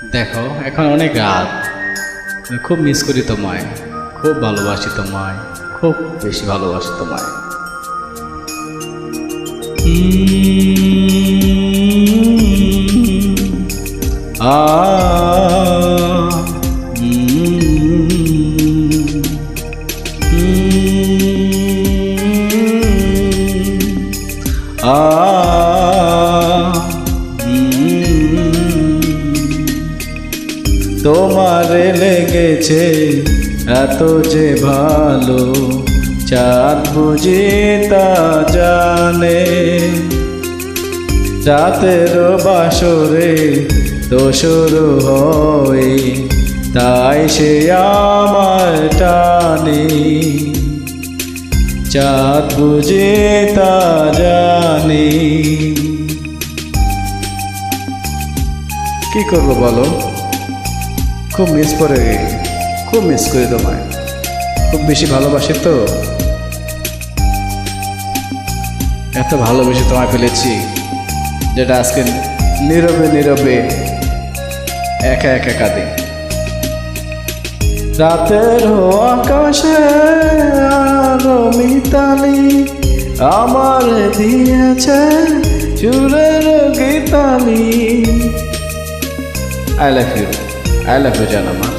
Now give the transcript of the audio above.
দেখো এখন অনেক রাত, খুব মিস করি তোমায়, খুব ভালোবাসি তোমায়, খুব বেশি ভালোবাসি তোমায়। আ আ তোমারে লেগেছে এত যে ভালো, চাঁদ বুঝি তা জানে। রাতের বাসরে দোসর হয়, তাই সে আমার টানে। চাঁদ বুঝি তা জানে। কি করবো বলো, খুব মিস করে, খুব মিস করি তোমায়, খুব বেশি ভালোবাসি তো। এত ভালোবেসে তোমায় ফেলেছি যেটা আজকে নীরবে নীরবে একা একা কাঁদে। রাতের আকাশে আলো মিতালি আমার দিয়েছে চুলের Gitali. I love you, I love you জান আমার।